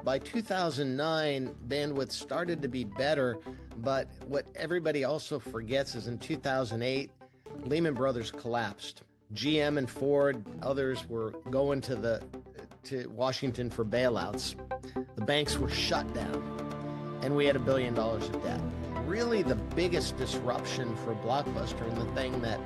By 2009, bandwidth started to be better, but what everybody also forgets is in 2008, Lehman Brothers collapsed. GM and Ford, others were going to Washington for bailouts. The banks were shut down, and we had $1 billion of debt. Really, the biggest disruption for Blockbuster, and the thing that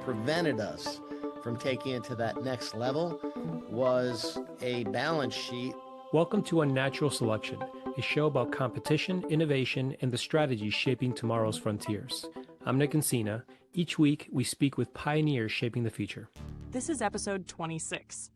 prevented us from taking it to that next level, was a balance sheet. Welcome to Unnatural Selection, a show about competition, innovation, and the strategies shaping tomorrow's frontiers. I'm Nick Encina. Each week, we speak with pioneers shaping the future. This is episode 26.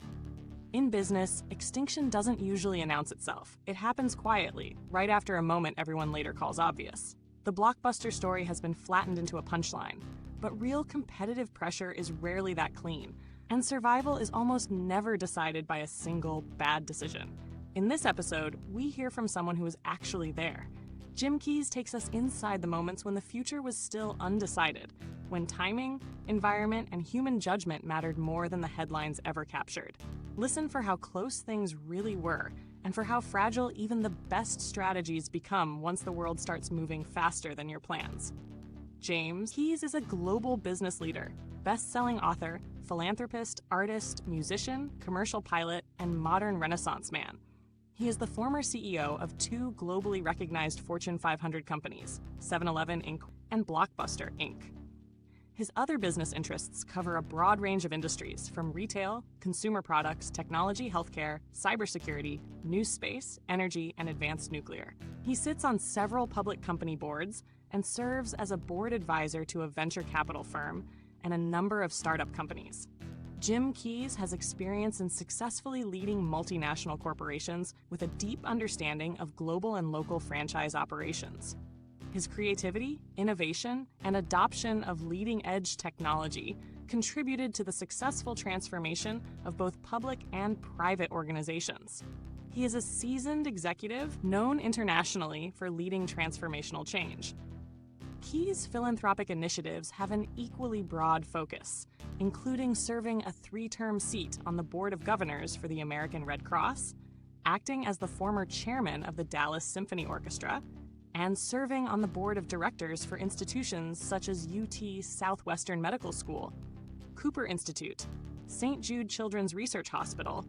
In business, extinction doesn't usually announce itself. It happens quietly, right after a moment everyone later calls obvious. The Blockbuster story has been flattened into a punchline, but real competitive pressure is rarely that clean, and survival is almost never decided by a single bad decision. In this episode, we hear from someone who was actually there. Jim Keyes takes us inside the moments when the future was still undecided, when timing, environment, and human judgment mattered more than the headlines ever captured. Listen for how close things really were, and for how fragile even the best strategies become once the world starts moving faster than your plans. James Keyes is a global business leader, best-selling author, philanthropist, artist, musician, commercial pilot, and modern Renaissance man. He is the former CEO of two globally recognized Fortune 500 companies, 7-Eleven Inc. and Blockbuster Inc. His other business interests cover a broad range of industries, from retail, consumer products, technology, healthcare, cybersecurity, new space, energy, and advanced nuclear. He sits on several public company boards and serves as a board advisor to a venture capital firm and a number of startup companies. Jim Keyes has experience in successfully leading multinational corporations with a deep understanding of global and local franchise operations. His creativity, innovation, and adoption of leading-edge technology contributed to the successful transformation of both public and private organizations. He is a seasoned executive known internationally for leading transformational change. Keyes' philanthropic initiatives have an equally broad focus, including serving a 3-term seat on the Board of Governors for the American Red Cross, acting as the former chairman of the Dallas Symphony Orchestra, and serving on the board of directors for institutions such as UT Southwestern Medical School, Cooper Institute, St. Jude Children's Research Hospital,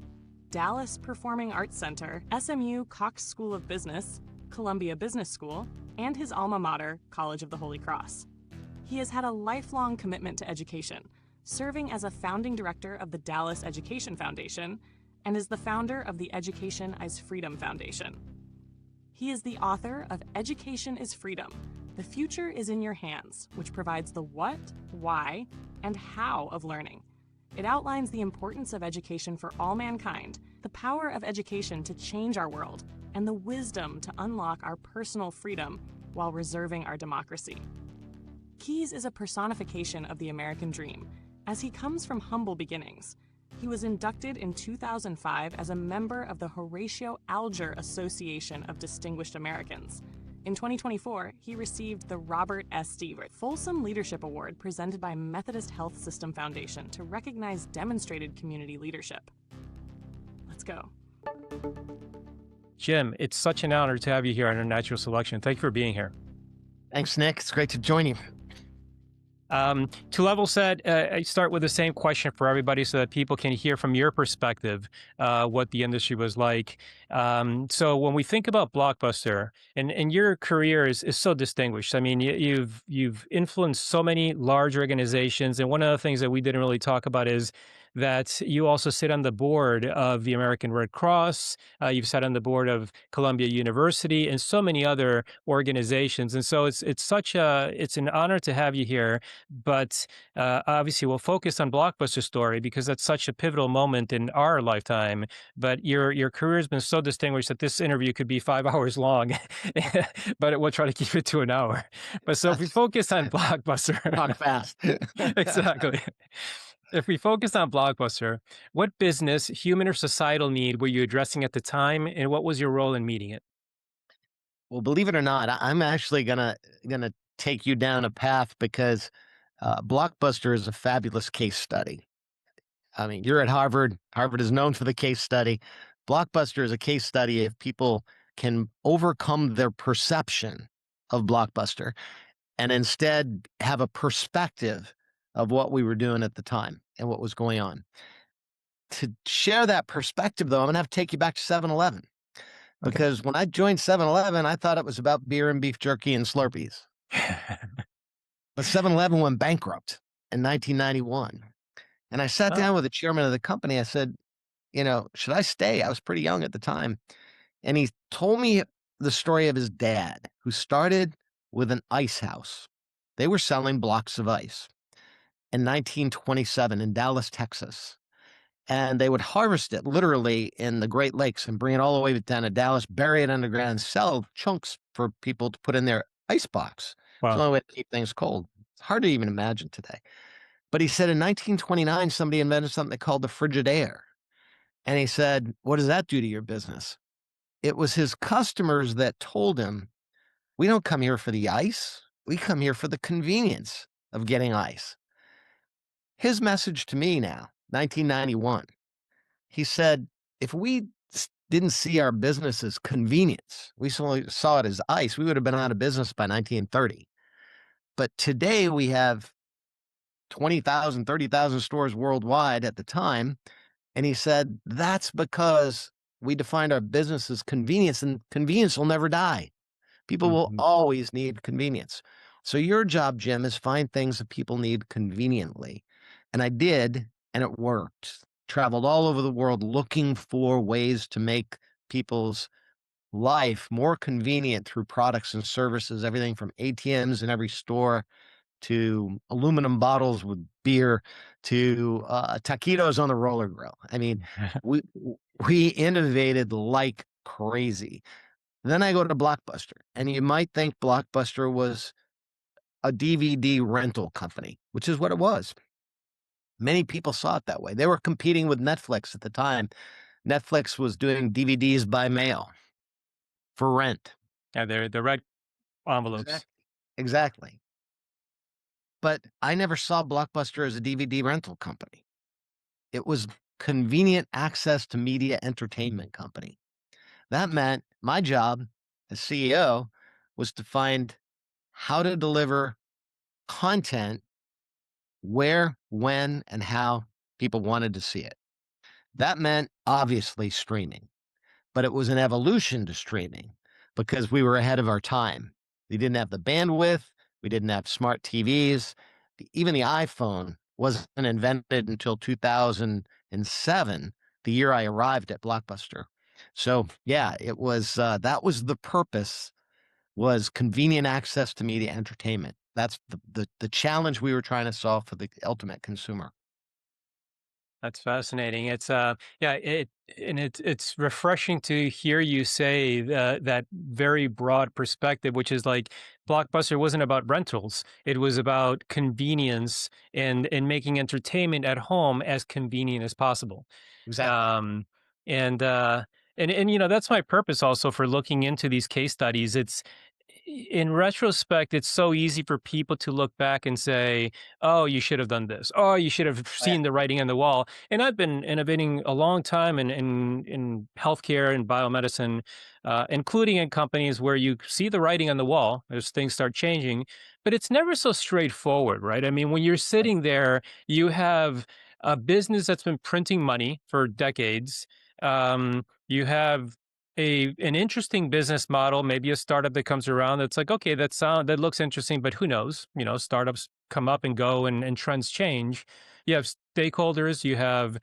Dallas Performing Arts Center, SMU Cox School of Business, Columbia Business School, and his alma mater, College of the Holy Cross. He has had a lifelong commitment to education, serving as a founding director of the Dallas Education Foundation and is the founder of the Education is Freedom Foundation. He is the author of Education is Freedom: The Future is in Your Hands, which provides the what, why, and how of learning. It outlines the importance of education for all mankind, the power of education to change our world, and the wisdom to unlock our personal freedom while reserving our democracy. Keyes is a personification of the American dream, as he comes from humble beginnings. He was inducted in 2005 as a member of the Horatio Alger Association of Distinguished Americans. In 2024, he received the Robert S. Stevart Folsom Leadership Award presented by Methodist Health System Foundation to recognize demonstrated community leadership. Let's go. Jim, it's such an honor to have you here on Unnatural Selection. Thank you for being here. Thanks, Nick. It's great to join you. To level set, I start with the same question for everybody so that people can hear from your perspective what the industry was like. So when we think about Blockbuster, and your career is so distinguished. I mean, you've influenced so many large organizations, and one of the things that we didn't really talk about is that you also sit on the board of the American Red Cross. You've sat on the board of Columbia University and so many other organizations. And so it's an honor to have you here. But obviously, we'll focus on Blockbuster story because that's such a pivotal moment in our lifetime. But your career has been so distinguished that this interview could be 5 hours long, but we'll try to keep it to an hour. But so if we focus on Blockbuster, Talk fast. Exactly. If we focus on Blockbuster, what business, human or societal need were you addressing at the time, and what was your role in meeting it? Well, believe it or not, I'm actually gonna take you down a path because Blockbuster is a fabulous case study. I mean, you're at Harvard. Harvard is known for the case study. Blockbuster is a case study if people can overcome their perception of Blockbuster and instead have a perspective of what we were doing at the time and what was going on. To share that perspective, though, I'm going to have to take you back to 7-Eleven. Okay. Because when I joined 7-Eleven, I thought it was about beer and beef jerky and Slurpees. But 7-Eleven went bankrupt in 1991. And I sat Oh, down with the chairman of the company. I said, should I stay? I was pretty young at the time. And he told me the story of his dad, who started with an ice house. They were selling blocks of ice in 1927 in Dallas, Texas. And they would harvest it literally in the Great Lakes and bring it all the way down to Dallas, bury it underground, and sell chunks for people to put in their ice box. It's the wow. only way to keep things cold. It's hard to even imagine today. But he said in 1929, somebody invented something they called the Frigidaire. And he said, what does that do to your business? It was his customers that told him, we don't come here for the ice. We come here for the convenience of getting ice. His message to me now, 1991, he said, if we didn't see our business as convenience, we saw it as ice, we would have been out of business by 1930. But today we have 20,000, 30,000 stores worldwide at the time. And he said, that's because we defined our business as convenience, and convenience will never die. People will Mhm. always need convenience. So your job, Jim, is find things that people need conveniently. And I did, and it worked. Traveled all over the world looking for ways to make people's life more convenient through products and services, everything from ATMs in every store to aluminum bottles with beer to taquitos on the roller grill. I mean, we we innovated like crazy. Then I go to Blockbuster, and you might think Blockbuster was a DVD rental company, which is what it was. Many people saw it that way. They were competing with Netflix at the time. Netflix was doing DVDs by mail for rent. Yeah, they're the red envelopes. Exactly. Exactly. But I never saw Blockbuster as a DVD rental company. It was convenient access to media entertainment company. That meant my job as CEO was to find how to deliver content where, when, and how people wanted to see it. That meant obviously streaming, but it was an evolution to streaming because we were ahead of our time. We didn't have the bandwidth, we didn't have smart TVs. Even the iPhone wasn't invented until 2007, the year I arrived at Blockbuster. So yeah, it was that was the purpose, was convenient access to media entertainment. That's the challenge we were trying to solve for the ultimate consumer. That's fascinating. It's yeah, it's refreshing to hear you say that very broad perspective, which is like Blockbuster wasn't about rentals. It was about convenience and making entertainment at home as convenient as possible. Exactly. Um, and that's my purpose also for looking into these case studies. It's in retrospect, it's so easy for people to look back and say, "Oh, you should have done this. Oh, you should have Oh, yeah. seen the writing on the wall." And I've been innovating a long time in healthcare and biomedicine, including in companies where you see the writing on the wall as things start changing, but it's never so straightforward, right? I mean, when you're Right. sitting there, you have a business that's been printing money for decades. You have an interesting business model, maybe a startup that comes around that's like, okay, that looks interesting, but who knows? Startups come up and go, and trends change. You have stakeholders, you have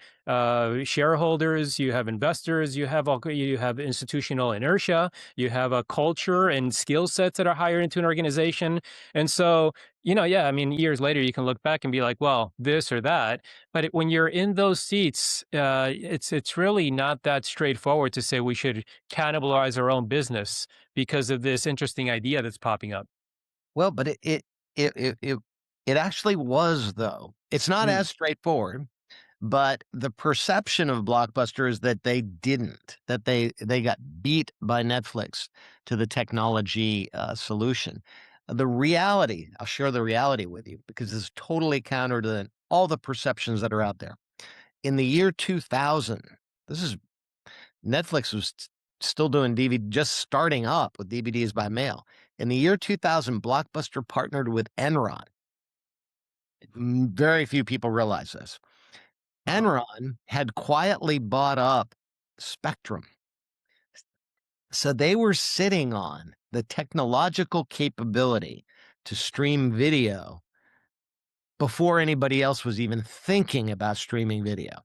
shareholders, you have investors, you have institutional inertia, you have a culture and skill sets that are hired into an organization, and so yeah, I mean, years later you can look back and be like, well, this or that, but when you're in those seats, it's really not that straightforward to say we should cannibalize our own business because of this interesting idea that's popping up. Well, but it it it it actually was, though. It's not Mm, as straightforward, but the perception of Blockbuster is that they didn't, that they got beat by Netflix to the technology solution. The reality, I'll share the reality with you because it's totally counter to all the perceptions that are out there. In the year 2000, this is Netflix was still doing DVD, just starting up with DVDs by mail. In the year 2000, Blockbuster partnered with Enron. Very few people realize this. Wow. Enron had quietly bought up Spectrum. So they were sitting on the technological capability to stream video before anybody else was even thinking about streaming video.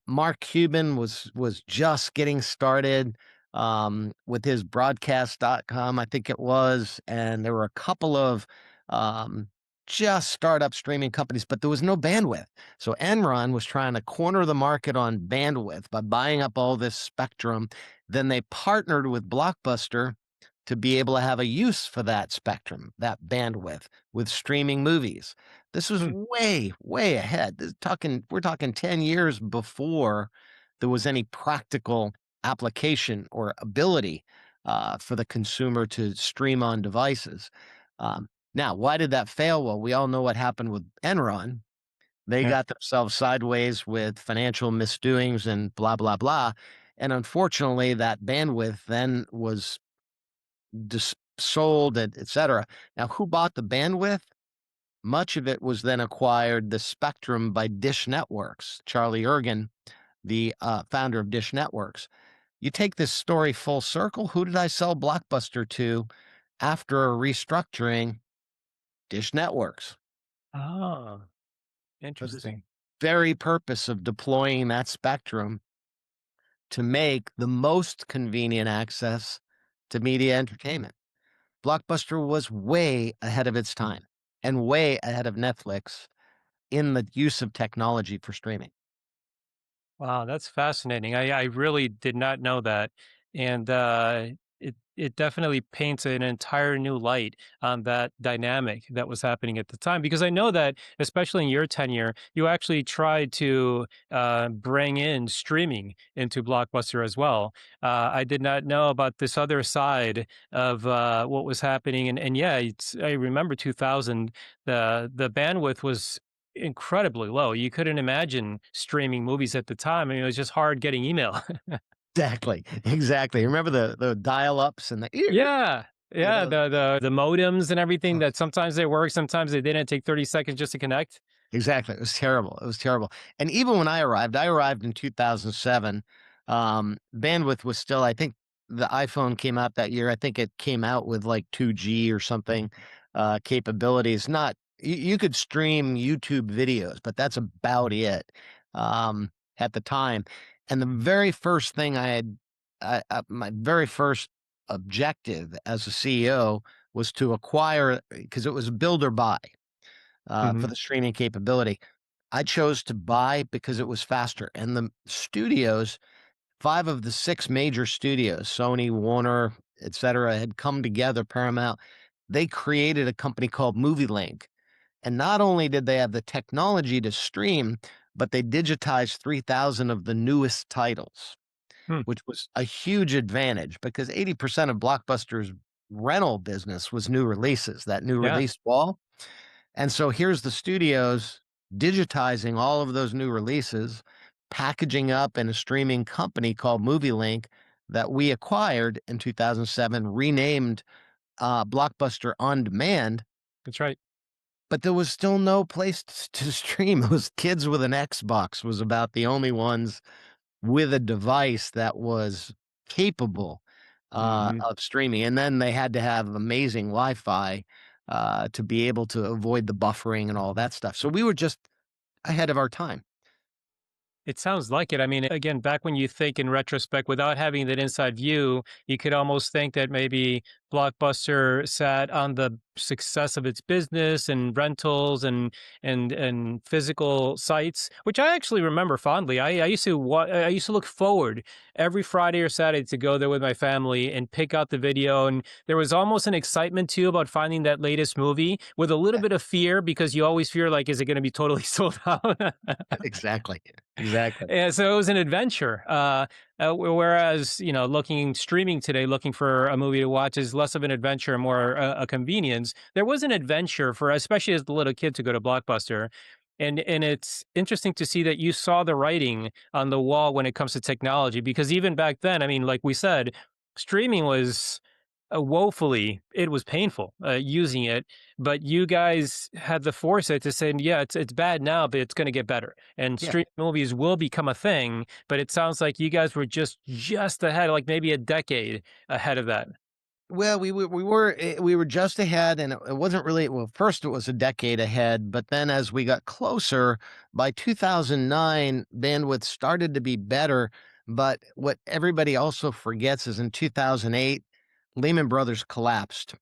Mark Cuban was just getting started with his broadcast.com, I think it was, and there were a couple of um, just startup streaming companies, but there was no bandwidth. So Enron was trying to corner the market on bandwidth by buying up all this spectrum. Then they partnered with Blockbuster to be able to have a use for that spectrum, that bandwidth with streaming movies. This was Hmm. way, way ahead. We're talking 10 years before there was any practical application or ability for the consumer to stream on devices. Now, why did that fail? Well, we all know what happened with Enron. They Yeah. got themselves sideways with financial misdoings and blah, blah, blah. And unfortunately, that bandwidth then was sold, et cetera. Now, who bought the bandwidth? Much of it was then acquired, the spectrum, by Dish Networks. Charlie Ergen, the founder of Dish Networks. You take this story full circle. Who did I sell Blockbuster to after a restructuring? Dish Networks. Oh, For this interesting. very purpose of deploying that spectrum to make the most convenient access to media entertainment. Blockbuster was way ahead of its time and way ahead of Netflix in the use of technology for streaming. Wow, that's fascinating. I really did not know that, and it definitely paints an entire new light on that dynamic that was happening at the time. Because I know that, especially in your tenure, you actually tried to bring in streaming into Blockbuster as well. I did not know about this other side of what was happening, and yeah, I remember 2000. The bandwidth was incredibly low. You couldn't imagine streaming movies at the time. I mean, it was just hard getting email. Exactly, exactly. Remember the dial-ups and the Yeah. you Yeah, know? the modems and everything Oh, that sometimes they work, sometimes they didn't. Take 30 seconds just to connect. exactly. It was terrible. It was terrible. And even when I arrived in 2007, bandwidth was still, I think the iPhone came out that year. I think it came out with like 2G or something capabilities. Not you could stream YouTube videos, but that's about it at the time. And the very first thing my very first objective as a CEO was to acquire, because it was build or buy for Mhm. the streaming capability. I chose to buy because it was faster. And the studios, five of the six major studios, Sony, Warner, et cetera, had come together, Paramount. They created a company called MovieLink. And not only did they have the technology to stream, but they digitized 3,000 of the newest titles, Hmm. which was a huge advantage because 80% of Blockbuster's rental business was new releases, that new Yeah, release wall. And so here's the studios digitizing all of those new releases, packaging up in a streaming company called MovieLink that we acquired in 2007, renamed Blockbuster On Demand. that's right. But there was still no place to stream. It was kids with an Xbox was about the only ones with a device that was capable Mhm. of streaming. And then they had to have amazing Wi-Fi to be able to avoid the buffering and all that stuff. So we were just ahead of our time. It sounds like it. I mean, again, back when you think in retrospect, without having that inside view, you could almost think that maybe Blockbuster sat on the success of its business and rentals and physical sites, which I actually remember fondly. I used to I used to look forward every Friday or Saturday to go there with my family and pick out the video. And there was almost an excitement too about finding that latest movie with a little Yeah, bit of fear because you always fear like, is it going to be totally sold out? exactly. Exactly. Yeah, so it was an adventure. Whereas, looking streaming today, looking for a movie to watch is less of an adventure, more a convenience. There was an adventure for, especially as the little kid, to go to Blockbuster. And it's interesting to see that you saw the writing on the wall when it comes to technology, because even back then, I mean, like we said, streaming was woefully, it was painful using it, but you guys had the foresight to say, yeah, it's bad now, but it's going to get better, and Yeah. streaming movies will become a thing. But it sounds like you guys were just ahead, like maybe a decade ahead of that. Well, we were just ahead, and it wasn't really, well, first it was a decade ahead, but then as we got closer, by 2009, bandwidth started to be better. But what everybody also forgets is in 2008, Lehman Brothers collapsed.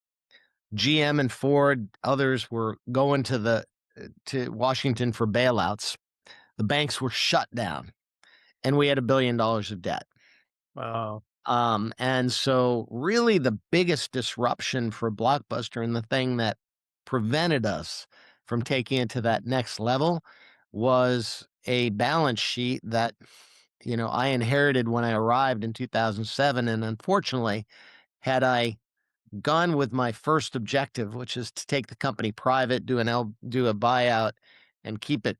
GM and Ford, others were going to Washington for bailouts. The banks were shut down, and we had $1 billion of debt. Wow. And so really the biggest disruption for Blockbuster, and the thing that prevented us from taking it to that next level, was a balance sheet that, I inherited when I arrived in 2007. And unfortunately, had I gone with my first objective, which is to take the company private, do a buyout, and keep it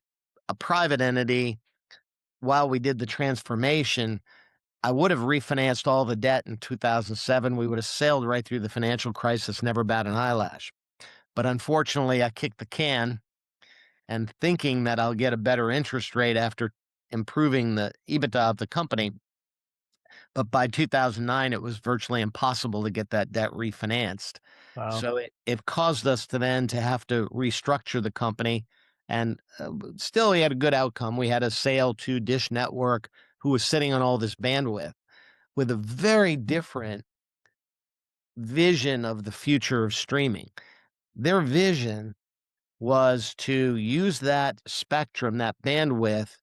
a private entity while we did the transformation, I would have refinanced all the debt in 2007. We would have sailed right through the financial crisis, never bat an eyelash. But unfortunately, I kicked the can, and thinking that I'll get a better interest rate after improving the EBITDA of the company. But by 2009, it was virtually impossible to get that debt refinanced. Wow. So it caused us to then to have to restructure the company. And still, we had a good outcome. We had a sale to Dish Network, who was sitting on all this bandwidth with a very different vision of the future of streaming. Their vision was to use that spectrum, that bandwidth,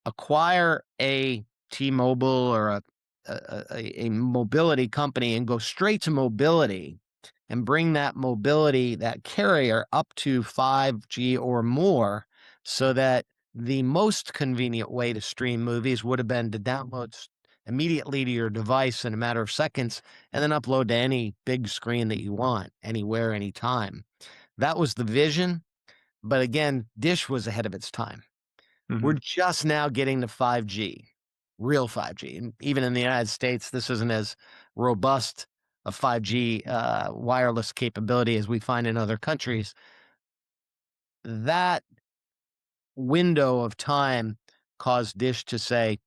acquire a T-Mobile or a mobility company, and go straight to mobility and bring that mobility, that carrier, up to 5G or more, so that the most convenient way to stream movies would have been to download immediately to your device in a matter of seconds, and then upload to any big screen that you want, anywhere, anytime. That was the vision. But again, Dish was ahead of its time. We're Hmm. just now getting to 5G, real 5G. And even in the United States, this isn't as robust a 5G wireless capability as we find in other countries. That window of time caused Dish to say,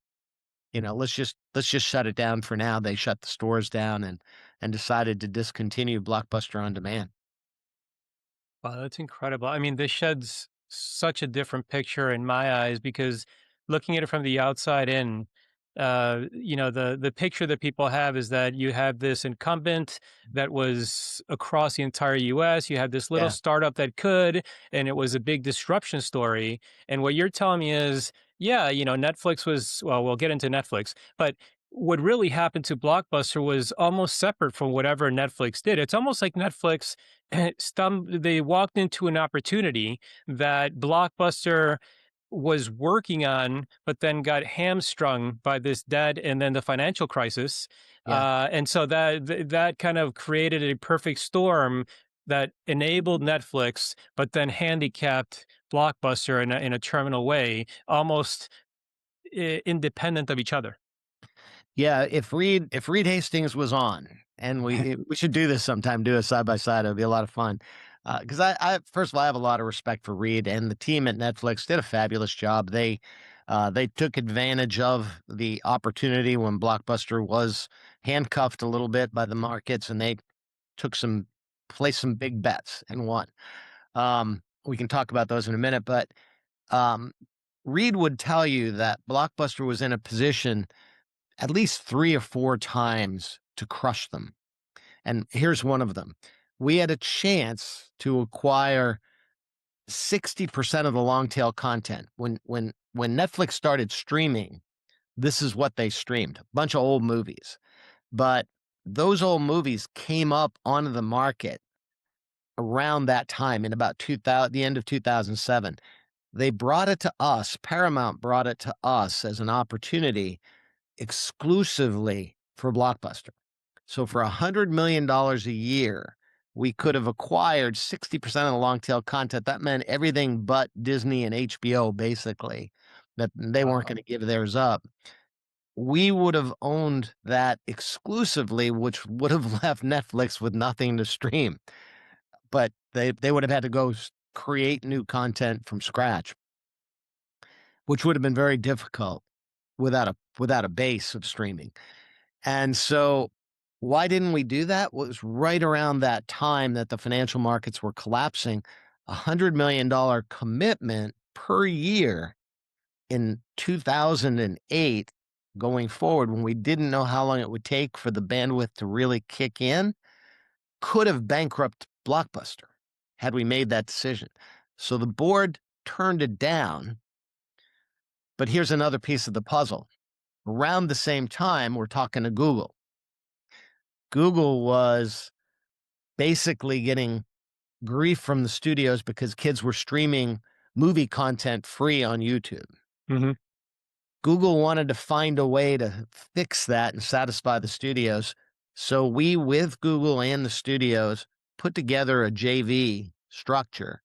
let's just shut it down for now. They shut the stores down, and decided to discontinue Blockbuster on demand. Wow, that's incredible. I mean, this sheds such a different picture in my eyes, because looking at it from the outside in, the picture that people have is that you have this incumbent that was across the entire U.S. You have this little Yeah. startup that could, and it was a big disruption story. And what you're telling me is, yeah, Netflix was, well, we'll get into Netflix, but what really happened to Blockbuster was almost separate from whatever Netflix did. It's almost like Netflix they walked into an opportunity that Blockbuster was working on, but then got hamstrung by this debt and then the financial crisis. Yeah. And so that kind of created a perfect storm that enabled Netflix, but then handicapped Blockbuster in a terminal way, almost independent of each other. Yeah, if Reed Hastings was on, and we should do this sometime, do a side by side. It'd be a lot of fun. Because I first of all, I have a lot of respect for Reed, and the team at Netflix did a fabulous job. They took advantage of the opportunity when Blockbuster was handcuffed a little bit by the markets, and they took placed some big bets and won. We can talk about those in a minute, but um, Reed would tell you that Blockbuster was in a position at least 3 or 4 times to crush them. And here's one of them. We had a chance to acquire 60% of the long tail content. When Netflix started streaming, this is what they streamed, a bunch of old movies. But those old movies came up onto the market around that time, in about 2000, the end of 2007. They brought it to us. Paramount brought it to us as an opportunity exclusively for Blockbuster. So for $100 million a year, we could have acquired 60% of the long tail content. That meant everything but Disney and HBO, basically, that they weren't Wow. going to give theirs up. We would have owned that exclusively, which would have left Netflix with nothing to stream. But they would have had to go create new content from scratch, which would have been very difficult without a base of streaming. And so why didn't we do that? Well, it was right around that time that the financial markets were collapsing. $100 million commitment per year in 2008 going forward, when we didn't know how long it would take for the bandwidth to really kick in, could have bankrupted Blockbuster had we made that decision. So the board turned it down. But here's another piece of the puzzle. Around the same time, we're talking to Google. Google was basically getting grief from the studios because kids were streaming movie content free on YouTube. Hmm. Google wanted to find a way to fix that and satisfy the studios. So we, with Google and the studios, put together a JV structure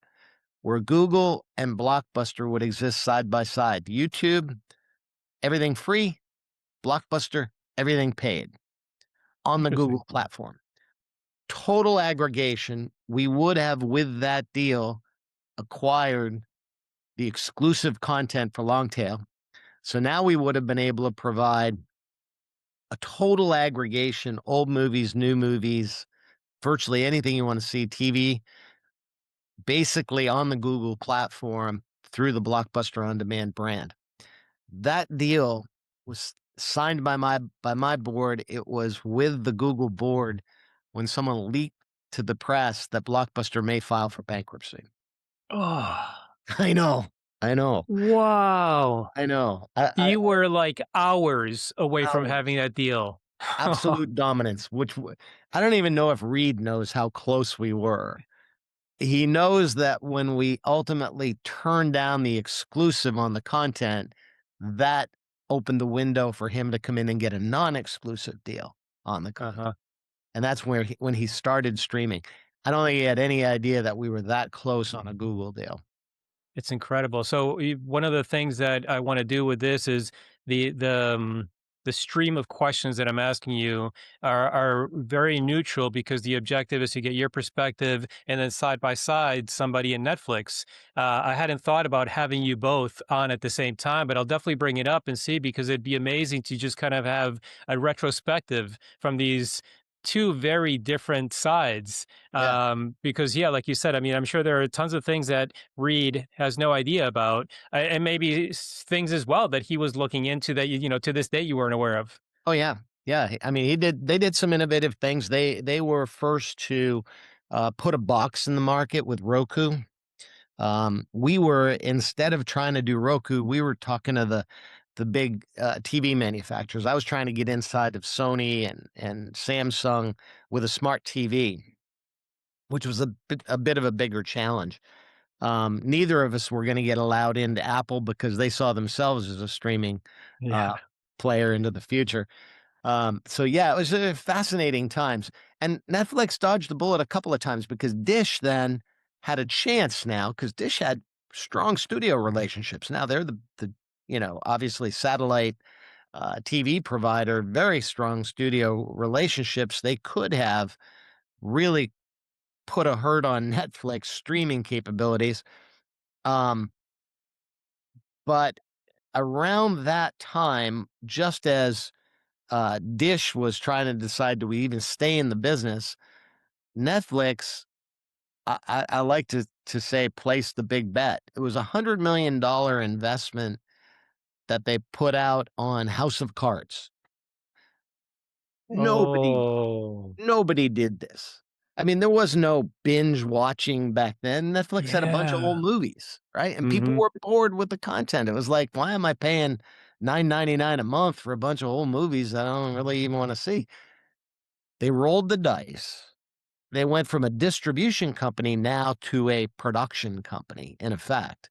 where Google and Blockbuster would exist side by side. YouTube, everything free. Blockbuster, everything paid on the Interesting. Google platform. Total aggregation, we would have, with that deal, acquired the exclusive content for Longtail. So now we would have been able to provide a total aggregation, old movies, new movies, virtually anything you want to see, TV, basically on the Google platform through the Blockbuster On Demand brand. That deal was signed by my board. It was with the Google board when someone leaked to the press that Blockbuster may file for bankruptcy. Oh, I know. I know. wow. I know. You were like hours away from Hours. having that deal. Absolute dominance, I don't even know if Reed knows how close we were. He knows that when we ultimately turned down the exclusive on the content, that opened the window for him to come in and get a non-exclusive deal on the content. Uh-huh. And that's when he started streaming. I don't think he had any idea that we were that close on a Google deal. It's incredible. So one of the things that I want to do with this is the stream of questions that I'm asking you are very neutral because the objective is to get your perspective, and then side by side somebody in Netflix. I hadn't thought about having you both on at the same time, but I'll definitely bring it up and see, because it'd be amazing to just kind of have a retrospective from these two very different sides. Yeah. Because yeah, like you said, I mean, I'm sure there are tons of things that Reed has no idea about, and maybe things as well that he was looking into that to this day you weren't aware of. Oh yeah. Yeah. I mean, they did some innovative things. They were first to put a box in the market with Roku. We were, instead of trying to do Roku, we were talking to the big TV manufacturers. I was trying to get inside of Sony and Samsung with a smart TV, which was a bit of a bigger challenge. Neither of us were going to get allowed into Apple because they saw themselves as a streaming Yeah. uh, player into the future. So yeah, it was fascinating times. And Netflix dodged the bullet a couple of times because Dish then had a chance now, because Dish had strong studio relationships. Now they're the obviously satellite TV provider, very strong studio relationships. They could have really put a hurt on Netflix streaming capabilities. Um, but around that time, just as Dish was trying to decide, do we even stay in the business? Netflix, I like to say, placed the big bet. It was $100 million investment that they put out on House of Cards. Nobody Oh, nobody did this. I mean, there was no binge watching back then. Netflix had a bunch of old yeah. movies, right? And people Hmm. were bored with the content. It was like, why am I paying $9.99 a month for a bunch of old movies that I don't really even want to see? They rolled the dice. They went from a distribution company now to a production company, in effect,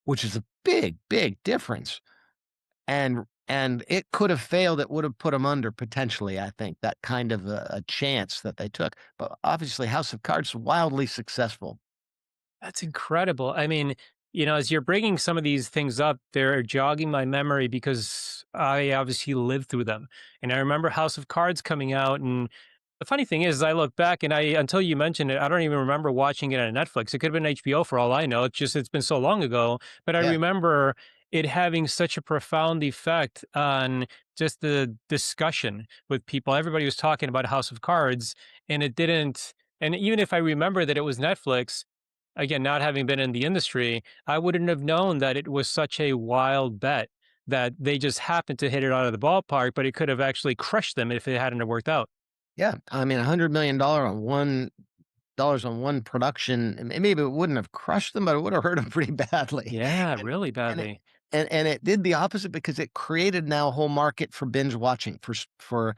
which is a big, big difference. And and it could have failed. It would have put them under potentially, I think, that kind of a chance that they took. But obviously, House of Cards wildly successful. That's incredible. I mean, as you're bringing some of these things up, they're jogging my memory because I obviously lived through them. And I remember House of Cards coming out. And the funny thing is, I look back and until you mentioned it, I don't even remember watching it on Netflix. It could have been HBO for all I know. It's been so long ago. But I Yeah, remember it having such a profound effect on just the discussion with people. Everybody was talking about House of Cards, and it didn't. And even if I remember that it was Netflix, again, not having been in the industry, I wouldn't have known that it was such a wild bet that they just happened to hit it out of the ballpark, but it could have actually crushed them if it hadn't have worked out. yeah. I mean, $100 million on one production, and maybe it wouldn't have crushed them, but it would have hurt them pretty badly. Yeah, And really and it badly. and it did the opposite because it created now a whole market for binge watching, for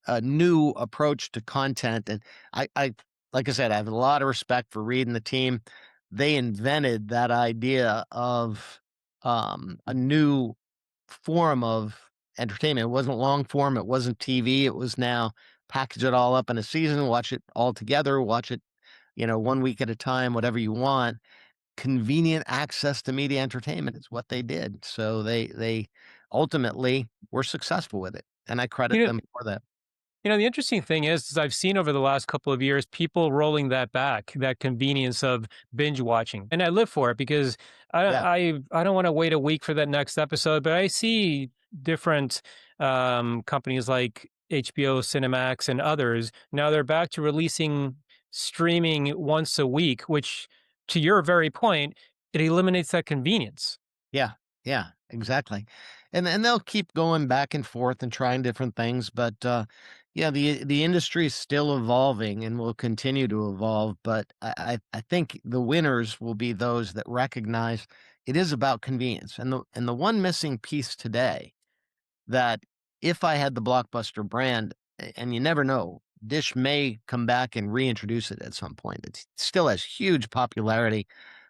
a new approach to content. And I like I said, I have a lot of respect for Reed and the team. They invented that idea of a new form of entertainment. It wasn't long form, it wasn't TV. It was now package it all up in a season, watch it all together, watch it, 1 week at a time, whatever you want. Convenient access to media entertainment is what they did. So they ultimately were successful with it, and I credit You know, them for that. the interesting thing is I've seen over the last couple of years people rolling that back, that convenience of binge watching, and I live for it because Yeah, I don't want to wait a week for that next episode. But I see different companies like HBO, Cinemax, and others now they're back to releasing streaming once a week, which, to your very point, it eliminates that convenience. yeah, yeah, exactly. And they'll keep going back and forth and trying different things, but, yeah, the industry is still evolving and will continue to evolve, but I think the winners will be those that recognize it is about convenience, and the one missing piece today that if I had the Blockbuster brand, and you never know, Dish may come back and reintroduce it at some point. It still has huge popularity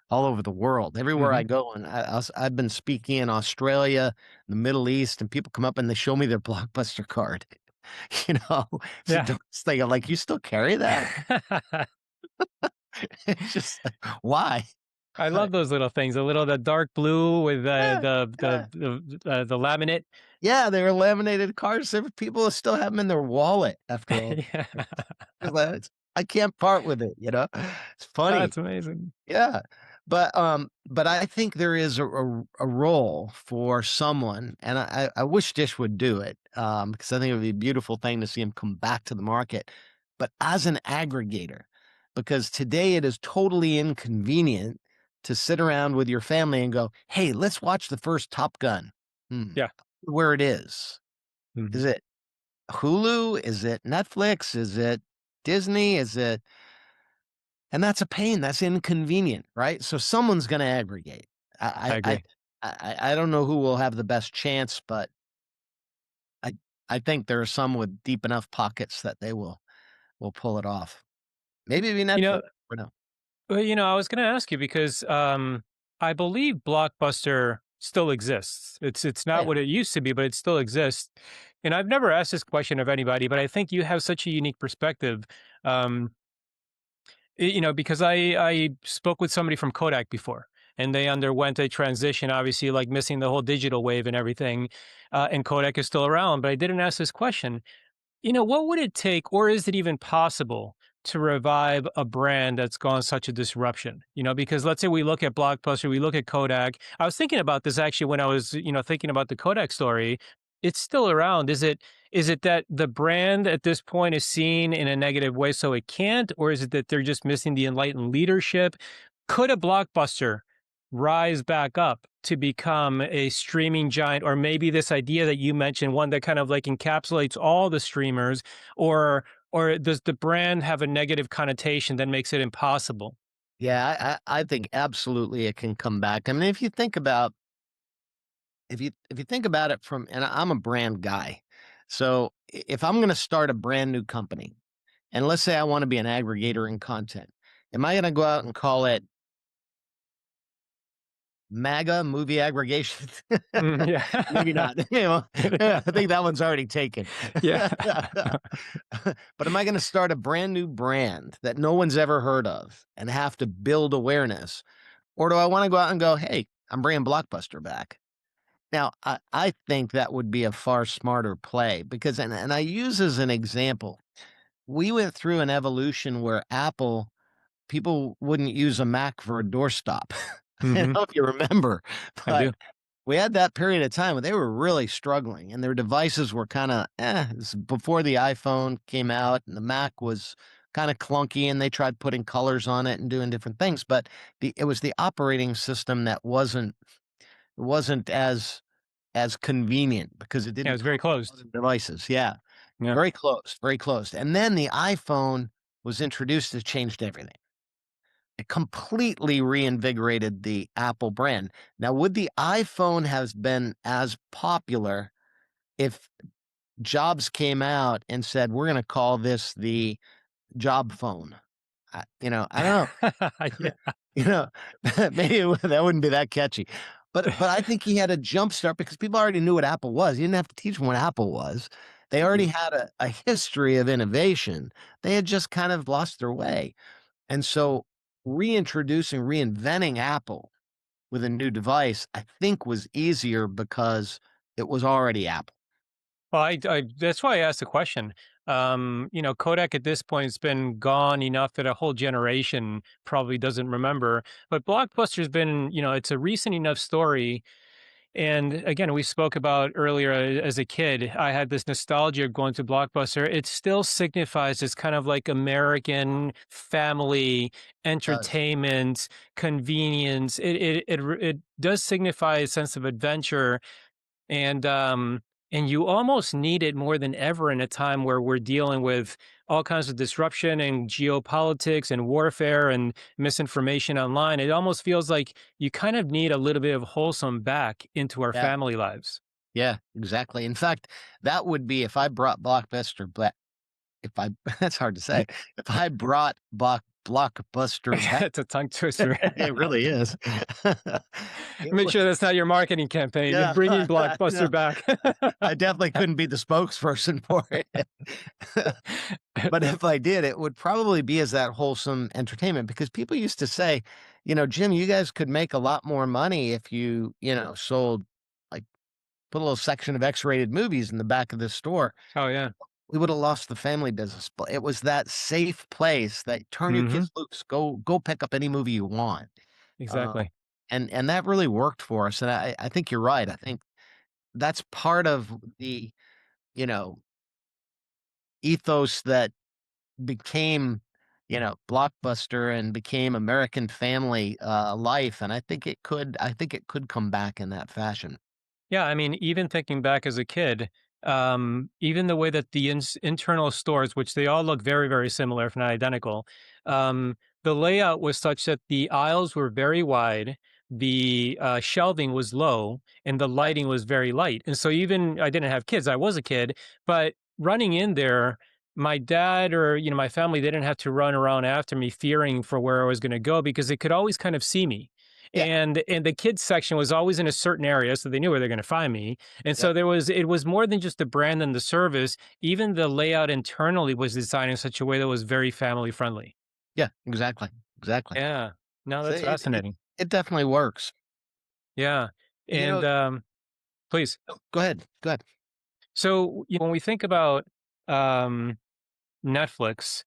all over the world. Everywhere Hmm. I go, and I've been speaking in Australia, the Middle East, and people come up and they show me their Blockbuster card. You know, it's a Yeah. darkest thing. I'm like, "You still carry that?" It's just like, "Why?" I love those little things. The dark blue with Yeah, yeah. the laminate. Yeah, they're laminated cards. There are people that still have them in their wallet after all. Yeah, I can't part with it, you know? It's funny. that's amazing. Yeah. But I think there is a role for someone, and I wish Dish would do it, because I think it would be a beautiful thing to see him come back to the market, but as an aggregator, because today it is totally inconvenient to sit around with your family and go, "Hey, let's watch the first Top Gun." Hmm, Yeah. where it is. Mhm. Is it Hulu? Is it Netflix? Is it Disney? Is it and that's a pain, that's inconvenient, right? So someone's gonna aggregate. I I I I agree. I don't know who will have the best chance, but I I think there are some with deep enough pockets that they will pull it off. Maybe it'll be You Netflix, know, or no. I was going to ask you because I believe Blockbuster still exists. It's Oh, not yeah. what it used to be, but it still exists. And I've never asked this question of anybody, but I think you have such a unique perspective. Um, because I spoke with somebody from Kodak before, and they underwent a transition, obviously, like missing the whole digital wave and everything. And Kodak is still around, but I didn't ask this question. What would it take, or is it even possible to revive a brand that's gone such a disruption? Because let's say we look at Blockbuster, we look at Kodak. I was thinking about this actually when I was, thinking about the Kodak story. It's still around. Is it that the brand at this point is seen in a negative way, so it can't, or is it that they're just missing the enlightened leadership? Could a Blockbuster rise back up to become a streaming giant, or maybe this idea that you mentioned, one that kind of like encapsulates all the streamers, or does the brand have a negative connotation that makes it impossible? Yeah, I think absolutely it can come back. I mean, if you think about it from and I'm a brand guy. So if I'm gonna start a brand new company, and let's say I wanna be an aggregator in content, am I gonna go out and call it MAGA movie aggregation. Maybe Yeah. not. Yeah, I think that one's already taken. Yeah. But am I gonna start a brand new brand that no one's ever heard of and have to build awareness? Or do I wanna go out and go, "Hey, I'm bringing Blockbuster back." Now, I think that would be a far smarter play because and I use as an example, we went through an evolution where Apple people wouldn't use a Mac for a doorstop. I don't Mhm. know if you remember, I but do. we had that period of time where they were really struggling and their devices were kinda, it's before the iPhone came out and the Mac was kinda clunky and they tried putting colors on it and doing different things, but it was the operating system that wasn't as convenient because it Yeah, it didn't was very come with closed. other devices, yeah. Yeah. Very close, very close, and then the iPhone was introduced, it changed everything. It completely reinvigorated the Apple brand. Now, would the iPhone has been as popular if Jobs came out and said, "We're gonna call this the job phone"? I don't know. Yeah. You know, maybe that wouldn't be that catchy. But I think he had a jump start because people already knew what Apple was. You didn't have to teach them what Apple was. They already Mhm. had a history of innovation. They had just kind of lost their way. And so reintroducing, reinventing Apple with a new device, I think was easier because it was already Apple. Well, that's why I asked the question. Kodak at this point has been gone enough that a whole generation probably doesn't remember. But Blockbuster's been, it's a recent enough story. And again, we spoke about earlier as a kid, I had this nostalgia of going to Blockbuster. It still signifies this kind of like American family Does. entertainment, convenience. It does signify a sense of adventure and you almost need it more than ever in a time where we're dealing with all kinds of disruption and geopolitics and warfare and misinformation online. It almost feels like you kind of need a little bit of wholesome back into our Yeah. family lives. Yeah, exactly. In fact, that would be if I brought Blockbuster back. If I that's hard to say. If I brought Blockbuster back. It's a tongue twister. It really is. It Make would. sure that's not your marketing campaign. Yeah, Bringing no, Blockbuster back. I definitely couldn't be the spokesperson for it. But if I did, it would probably be as that wholesome entertainment because people used to say, "Jim, you guys could make a lot more money if sold, like, put a little section of X-rated movies in the back of the store." Oh yeah. We would have lost the family business, but it was that safe place that turn your Hmm. kids loose, go pick up any movie you want. Uh, Exactly. and that really worked for us, and I think you're right. I think that's part of the, you know, ethos that became, Blockbuster and became American Family, life, and I think it could come back in that fashion. Yeah, I mean, even thinking back as a kid, even the way that the internal stores, which they all look very, very similar, if not identical, um, the layout was such that the aisles were very wide, the shelving was low, and the Yeah, lighting was very light. And so, even I didn't have kids, I was a kid, but running in there, my dad or my family they didn't have to run around after me fearing for where I was going to go because they could always kind of see me yeah, and the kids section was always in a certain area so they knew where they're going to find me and yep, so it was more than just the brand and the service. Even the layout internally was designed in such a way that was very family friendly. yeah, exactly, exactly. Yeah, no, So that's fascinating. it definitely works. Yeah. You And know please. Go ahead, go ahead. So when we think about um Netflix,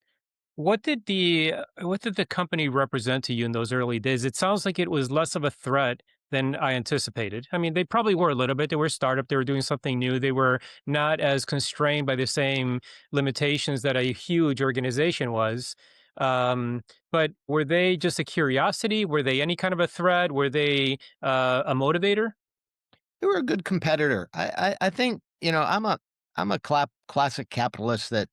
what did the company represent to you in those early days? It sounds like it was less of a threat than I anticipated. I mean, they probably were a little bit. They were a startup. They were doing something new. They were not as constrained by the same limitations that a huge organization was. Um, but were they just a curiosity? Were they any kind of a threat? Were they a motivator? You were a good competitor. I think, I'm a classic capitalist that,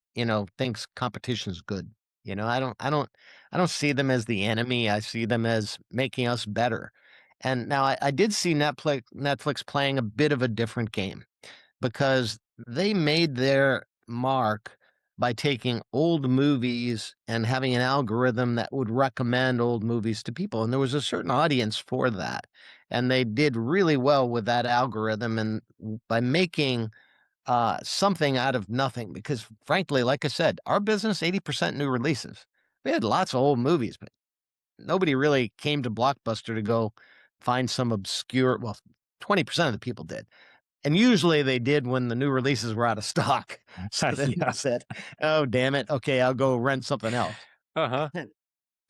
thinks competition's good. I don't see them as the enemy. I see them as making us better. And now I did see Netflix playing a bit of a different game because they made their mark by taking old movies and having an algorithm that would recommend old movies to people. And there was a certain audience for that. And they did really well with that algorithm and by making something out of nothing. Because frankly, like I said, our business, 80% new releases. We had lots of old movies, but nobody really came to Blockbuster to go find some obscure, well, 20% of the people did. And usually they did when the new releases were out of stock. So then they Yeah. said, "Oh, damn it. Okay, I'll go rent something else." Uh-huh.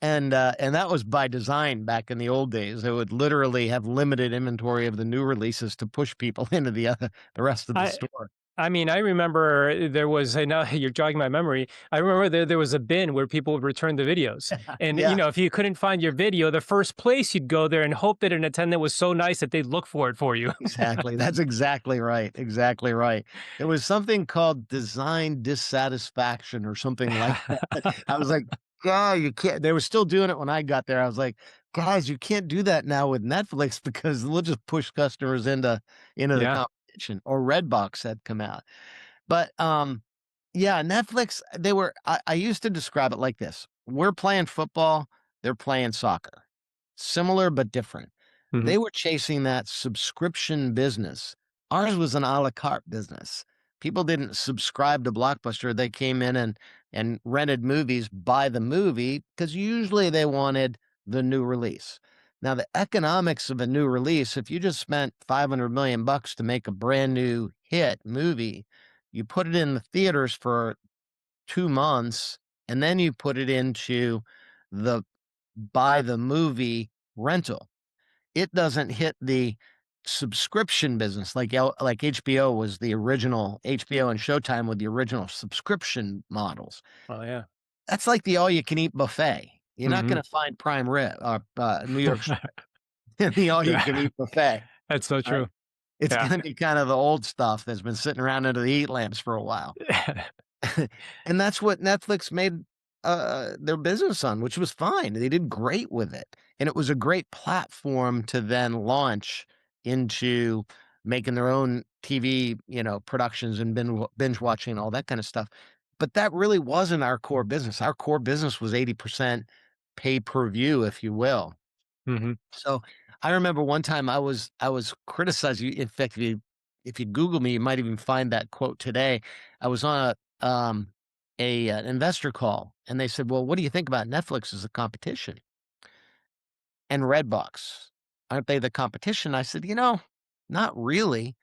And that was by design back in the old days. They would literally have limited inventory of the new releases to push people into the rest of the I store. I mean, I remember there was I know you're jogging my memory. I remember there was a bin where people would return the videos. And, Yeah. if you couldn't find your video, the first place you'd go there and hope that an attendant was so nice that they'd look for it for you. Exactly. That's exactly right. Exactly right. It was something called design dissatisfaction or something like that. I was like, "God, you can't." They were still doing it when I got there. I was like, "Guys, you can't do that now with Netflix because we'll just push customers into the Yeah. competition." Or Redbox had come out. But yeah, Netflix, I used to describe it like this. We're playing football, they're playing soccer. Similar but different. Mhm. They were chasing that subscription business. Ours was an à la carte business. People didn't subscribe to Blockbuster. They came in and rented movies by the movie because usually they wanted the new release. Now, the economics of a new release, if you just spent 500 million bucks to make a brand new hit movie, you put it in the theaters for 2 months, and then you put it into the buy the movie rental. It doesn't hit the subscription business like HBO was the original HBO and Showtime with the original subscription models. Oh, yeah. That's like the all you can eat buffet. You're not Mhm. gonna find prime rib or, New York strip in the all you can Yeah. eat buffet, That's so right? true. It's Yeah. gonna be kind of the old stuff that's been sitting around under the heat lamps for a while. And that's what Netflix made, their business on, which was fine. They did great with it, and it was a great platform to then launch into making their own TV, productions and binge watching and all that kinda stuff. But that really wasn't our core business. Our core business was 80% pay-per-view, if you will. Mhm. So, I remember one time I was criticized. In fact, if you Google me, you might even find that quote today. I was on an investor call, and they said, "Well, what do you think about Netflix as a competition and Redbox? Aren't they the competition?" I said, not really.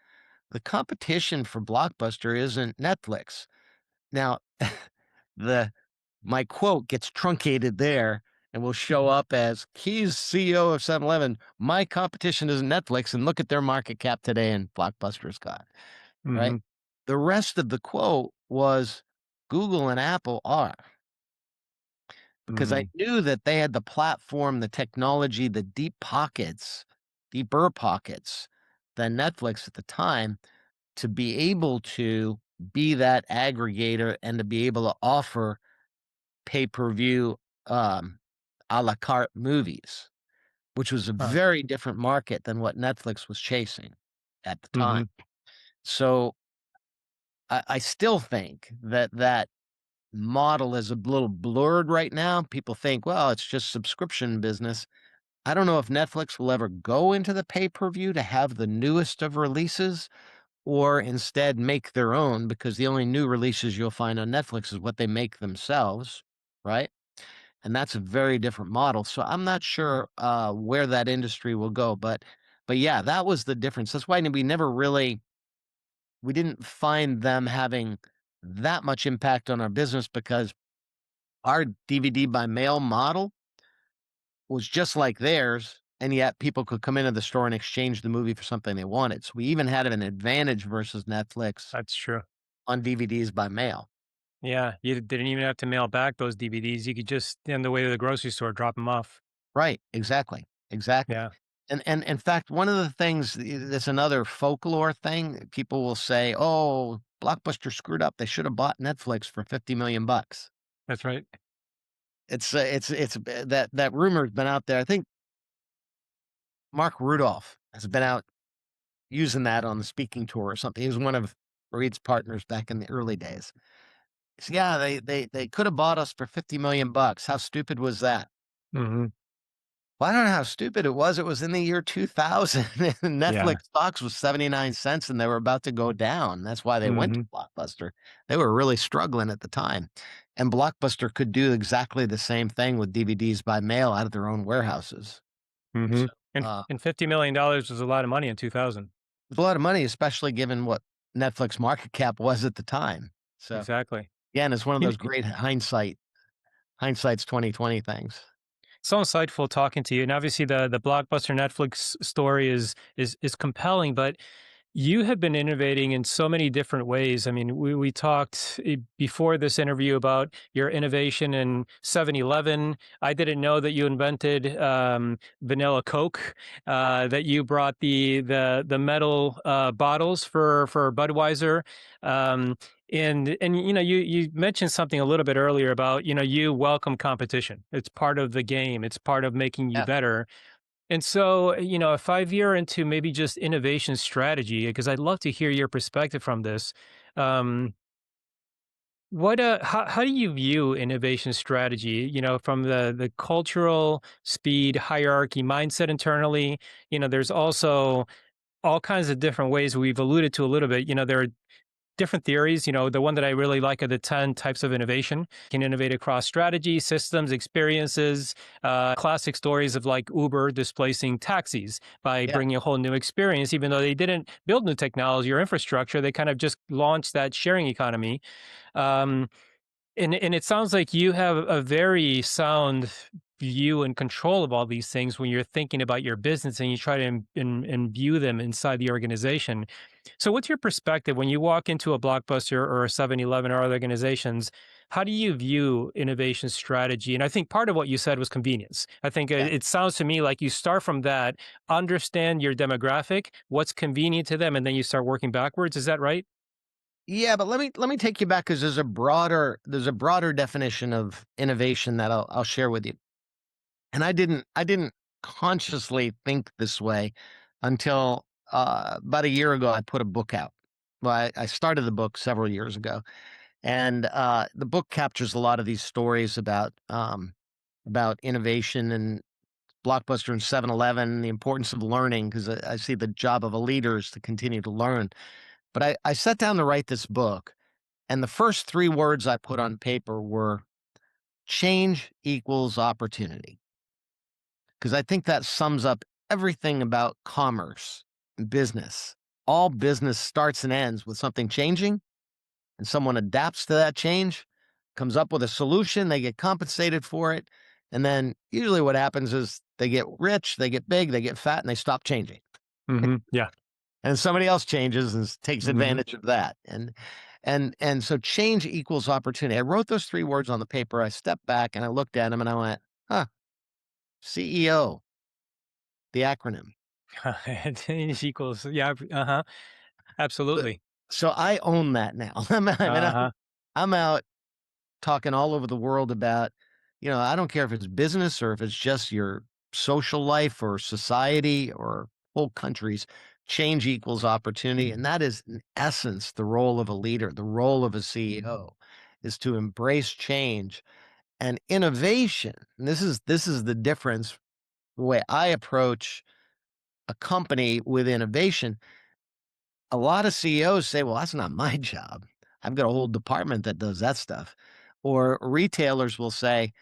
The competition for Blockbuster isn't Netflix." Now, the my quote gets truncated there and will show up as Key's CEO of 7-Eleven. My competition is Netflix, and look at their market cap today, and Blockbuster's got, right? Mhm. The rest of the quote was Google and Apple are, because I Mhm. knew that they had the platform, the technology, the deeper pockets than Netflix at the time to be able to be that aggregator and to be able to offer pay-per-view, à la carte movies, which was a Uh, very different market than what Netflix was chasing at the time. mhm. So, I still think that that model is a little blurred right now. People think, "Well, it's just subscription business." I don't know if Netflix will ever go into the pay-per-view to have the newest of releases or instead make their own because the only new releases you'll find on Netflix is what they make themselves, right? And that's a very different model. So I'm not sure where that industry will go, but yeah, that was the difference. That's why we didn't find them having that much impact on our business because our DVD by mail model was just like theirs, and yet people could come into the store and exchange the movie for something they wanted. So we even had an advantage versus Netflix That's true. on DVDs by mail. Yeah, you didn't even have to mail back those DVDs. You could just, on the way to the grocery store, drop them off. Right, exactly, exactly. Yeah, And in fact, one of the things that's another folklore thing, people will say, "Oh, Blockbuster screwed up. They should have bought Netflix for 50 million bucks." that's right. That rumor's been out there. I think Mark Rudolph has been out using that on the speaking tour or something. He was one of Reed's partners back in the early days. Yeah, they could have bought us for 50 million bucks. How stupid was that? Hmm. Well, I don't know how stupid it was. It was in the year 2000. And Yeah. Netflix stocks was 79 cents and they were about to go down. That's why they went to Hmm. Blockbuster. They were really struggling at the time. And Blockbuster could do exactly the same thing with DVDs by mail out of their own warehouses. Hmm. So, And $50 million was a lot of money in 2000. it's a lot of money, especially given what Netflix market cap was at the time. So, Exactly. again, it's one of You those great hindsight's 2020 things. So insightful talking to you. And obviously the Blockbuster Netflix story is compelling, but you have been innovating in so many different ways. I mean, we talked before this interview about your innovation in 7-Eleven. I didn't know that you invented vanilla Coke, that you brought the metal bottles for Budweiser. Um, and you mentioned something a little bit earlier about you welcome competition. It's part of the game. It's part of making you Yeah. better. And so, if I veer into maybe just innovation strategy, because I'd love to hear your perspective from this. Um, how do you view innovation strategy? From the cultural speed hierarchy mindset internally. There's also all kinds of different ways we've alluded to a little bit. There are different theories. The one that I really like are the 10 types of innovation. Can innovate across strategy, systems, experiences, classic stories of like Uber displacing taxis by Yeah. bringing a whole new experience, even though they didn't build new technology or infrastructure, they kind of just launched that sharing economy. Um, and it sounds like you have a very sound view and control of all these things when you're thinking about your business and you try to imbue them inside the organization. So what's your perspective when you walk into a Blockbuster or a 7-Eleven or other organizations? How do you view innovation strategy? And I think part of what you said was convenience. I think Yeah. it sounds to me like you start from that, understand your demographic, what's convenient to them, and then you start working backwards. Is that right? Yeah, but let me take you back because there's a broader definition of innovation that I'll share with you. And I didn't consciously think this way until about a year ago. I put a book out. Well, I started the book several years ago, and the book captures a lot of these stories about innovation and Blockbuster and 7-Eleven, the importance of learning because I see the job of a leader is to continue to learn. But I sat down to write this book, and the first three words I put on paper were change equals opportunity. Because I think that sums up everything about commerce and business. All business starts and ends with something changing, and someone adapts to that change, comes up with a solution, they get compensated for it. And then usually what happens is they get rich, they get big, they get fat, and they stop changing. Yeah. And somebody else changes and takes Hmm. advantage of that. And so change equals opportunity. I wrote those three words on the paper. I stepped back and I looked at them and I went, huh, CEO, the acronym. Change equals, yeah. Uh-huh. But Absolutely. so I own that now. I mean, Uh-huh. I'm out talking all over the world about, I don't care if it's business or if it's just your social life or society or whole countries. Change equals opportunity. And that is, in essence, the role of a leader, the role of a CEO is to embrace change and innovation. And this is the difference, the way I approach a company with innovation. A lot of CEOs say, well, that's not my job. I've got a whole department that does that stuff. Or retailers will say,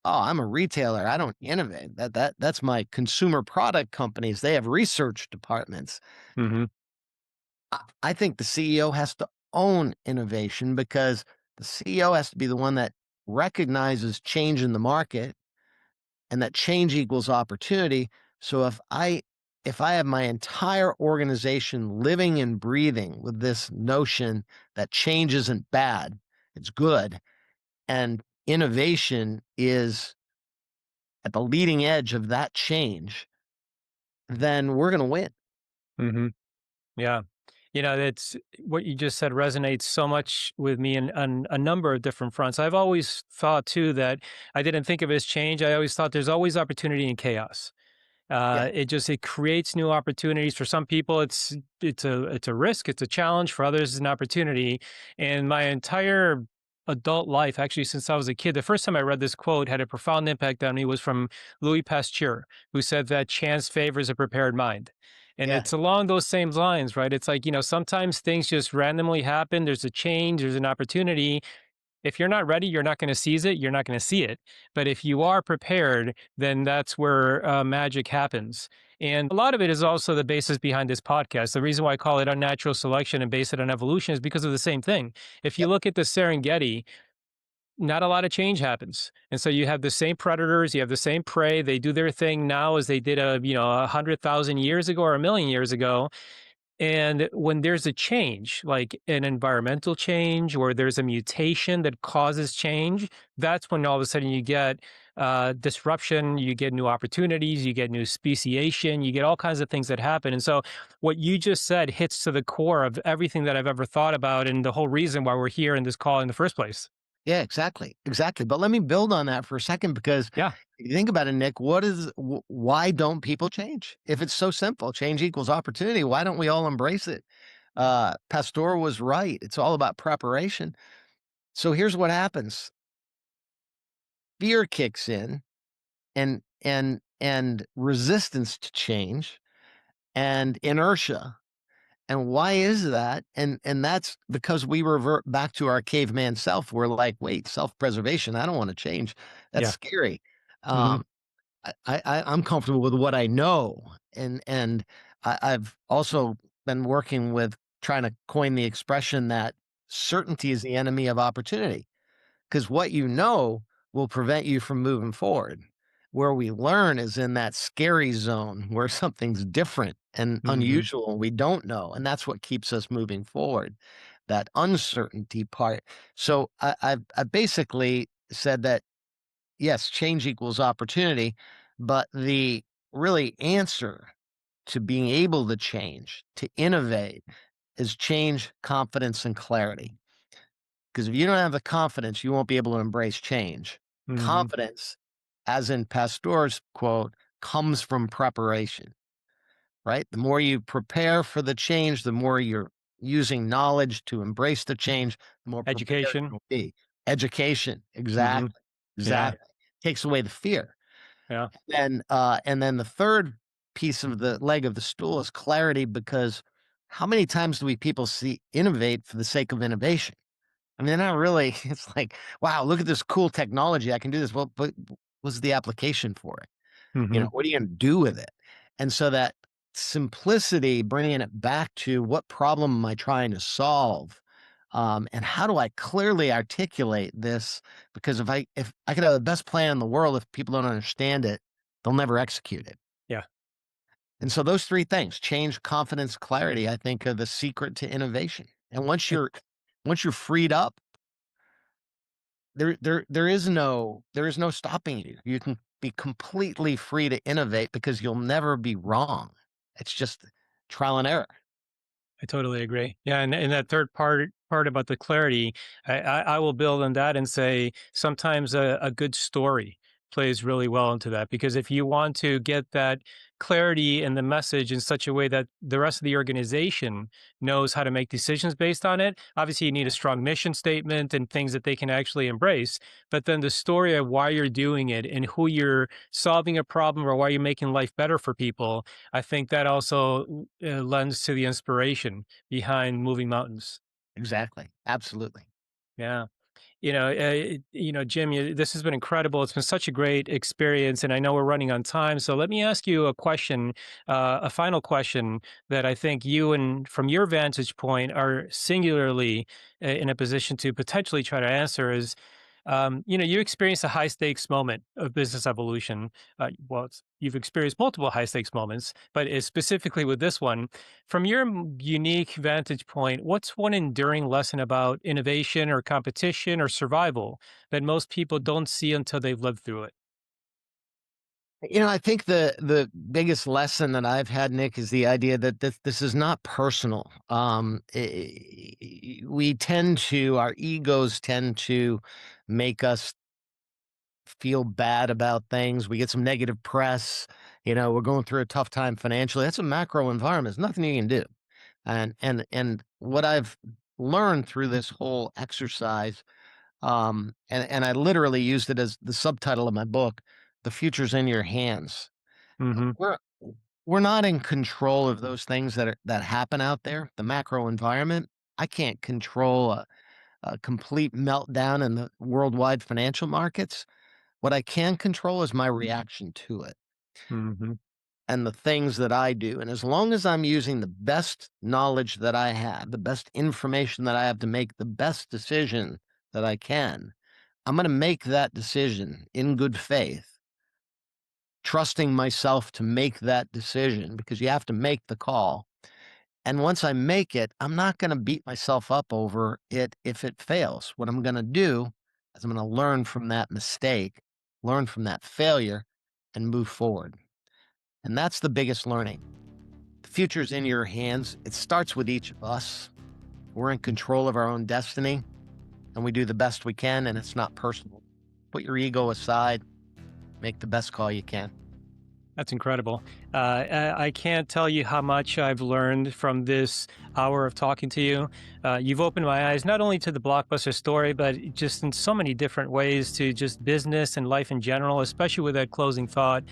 oh, I'm a retailer. I don't innovate. That's my consumer product companies. They have research departments. Hmm. I think the CEO has to own innovation because the CEO has to be the one that recognizes change in the market and that change equals opportunity. So if I have my entire organization living and breathing with this notion that change isn't bad, it's good, and innovation is at the leading edge of that change, then we're going to win. Hmm. Yeah. It's what you just said resonates so much with me in on a number of different fronts. I've always thought too that I didn't think of it as change. I always thought there's always opportunity in chaos. Yeah. It creates new opportunities. For some people, it's a risk, it's a challenge. For others, it's an opportunity. And my entire adult life, actually, since I was a kid. The first time I read this quote had a profound impact on me was from Louis Pasteur, who said that chance favors a prepared mind. And Yeah. it's along those same lines, right? It's like, sometimes things just randomly happen. There's a change, there's an opportunity. If you're not ready, you're not going to seize it. You're not going to see it. But if you are prepared, then that's where magic happens. And a lot of it is also the basis behind this podcast. The reason why I call it unnatural selection and base it on evolution is because of the same thing. If you Yep. look at the Serengeti, not a lot of change happens. And so you have the same predators, you have the same prey. They do their thing now as they did 100,000 years ago or a million years ago. And when there's a change, like an environmental change or there's a mutation that causes change, that's when all of a sudden you get disruption, you get new opportunities, you get new speciation, you get all kinds of things that happen. And so what you just said hits to the core of everything that I've ever thought about and the whole reason why we're here in this call in the first place. Yeah, exactly. Exactly. But let me build on that for a second because Yeah. if you think about it, Nick, why don't people change? If it's so simple, change equals opportunity, why don't we all embrace it? Pasteur was right. It's all about preparation. So here's what happens. Fear kicks in and resistance to change and inertia. And why is that? And that's because we revert back to our caveman self. We're like, wait, self-preservation. I don't want to change. That's Yeah. scary. Hmm. Um, I'm comfortable with what I know, and I've also been working with trying to coin the expression that certainty is the enemy of opportunity. Because what you know will prevent you from moving forward. Where we learn is in that scary zone where something's different and Hmm. unusual and we don't know. And that's what keeps us moving forward, that uncertainty part. So I basically said that, yes, change equals opportunity, but the really answer to being able to change, to innovate, is change, confidence, and clarity. Because if you don't have the confidence, you won't be able to embrace change. Hmm. Confidence, as in Pasteur's quote, comes from preparation, right? The more you prepare for the change, the more you're using knowledge to embrace the change, the more prepared Education. you'll be. Education, Hmm. exactly, Yeah. exactly. Takes away the fear. Yeah. And then the third piece of the leg of the stool is clarity, because how many times do we people see innovate for the sake of innovation? I mean, they're not really. It's like, wow, look at this cool technology. I can do this. Well, but what's the application for it? Hmm. What are you going to do with it? And so that simplicity, bringing it back to what problem am I trying to solve? And how do I clearly articulate this? Because if I could have the best plan in the world, if people don't understand it, they'll never execute it. Yeah. And so those three things, change, confidence, clarity, I think are the secret to innovation. And once you're freed up, there is no stopping you. You can be completely free to innovate because you'll never be wrong. It's just trial and error. I totally agree. Yeah, and that third part about the clarity, I will build on that and say sometimes a good story plays really well into that because if you want to get that clarity and the message in such a way that the rest of the organization knows how to make decisions based on it, obviously you need a strong mission statement and things that they can actually embrace. But then the story of why you're doing it and who you're solving a problem or why you're making life better for people, I think that also lends to the inspiration behind moving mountains. Exactly. Absolutely. Yeah. Jim, this has been incredible. It's been such a great experience, and I know we're running on time. So let me ask you a question, a final question that I think you and from your vantage point are singularly in a position to potentially try to answer is, you experience a high stakes moment of business evolution. You've experienced multiple high stakes moments, but specifically with this one, from your unique vantage point, what's one enduring lesson about innovation or competition or survival that most people don't see until they've lived through it? I think the biggest lesson that I've had, Nick, is the idea that this is not personal. Our egos tend to make us feel bad about things. We get some negative press. We're going through a tough time financially. That's a macro environment. There's nothing you can do. And what I've learned through this whole exercise And I literally used it as the subtitle of my book, "The Future's in Your Hands." Hmm. We're we're not in control of those things that happen out there, the macro environment. I can't control a complete meltdown in the worldwide financial markets. What I can control is my reaction to it Hmm. and the things that I do. And as long as I'm using the best knowledge that I have, the best information that I have to make the best decision that I can, I'm going to make that decision in good faith, trusting myself to make that decision because you have to make the call. And once I make it, I'm not going to beat myself up over it if it fails. What I'm going to do is I'm going to learn from that mistake, learn from that failure, and move forward. And that's the biggest learning. The future's in your hands. It starts with each of us. We're in control of our own destiny, and we do the best we can, and it's not personal. Put your ego aside, make the best call you can. That's incredible. I can't tell you how much I've learned from this hour of talking to you. You've opened my eyes not only to the Blockbuster story, but just in so many different ways to just business and life in general, especially with that closing thought.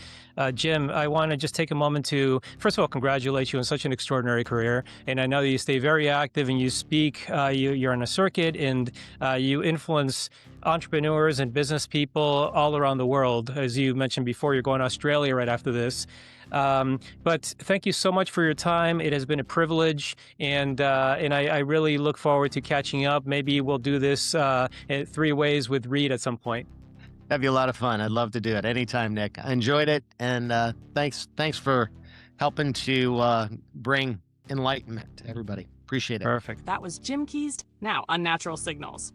Jim, I want to just take a moment to, first of all, congratulate you on such an extraordinary career. And I know that you stay very active and you speak, you're on a circuit and you influence entrepreneurs and business people all around the world. As you mentioned before, you're going to Australia right after this. But thank you so much for your time. It has been a privilege, and I really look forward to catching up. Maybe we'll do this in 3 ways with Reed at some point. That'd be a lot of fun. I'd love to do it anytime, Nick. I enjoyed it, and thanks for helping to bring enlightenment to everybody. Appreciate it. Perfect. That was Jim Keast, now Unnatural Signals.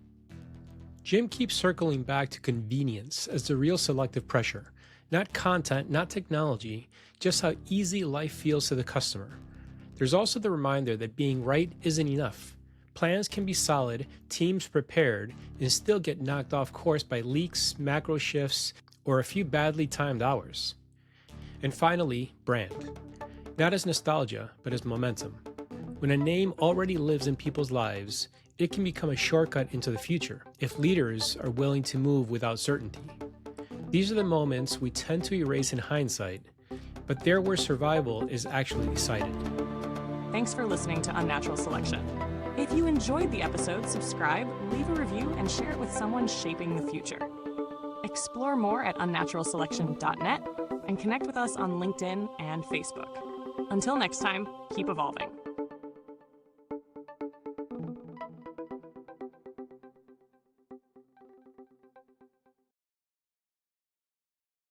Jim keeps circling back to convenience as the real selective pressure. Not content, not technology, just how easy life feels to the customer. There's also the reminder that being right isn't enough. Plans can be solid, teams prepared, and still get knocked off course by leaks, macro shifts, or a few badly timed hours. And finally, brand. Not as nostalgia, but as momentum. When a name already lives in people's lives, it can become a shortcut into the future if leaders are willing to move without certainty. These are the moments we tend to erase in hindsight, but they're where survival is actually decided. Thanks for listening to Unnatural Selection. If you enjoyed the episode, subscribe, leave a review, and share it with someone shaping the future. Explore more at unnaturalselection.net and connect with us on LinkedIn and Facebook. Until next time, keep evolving.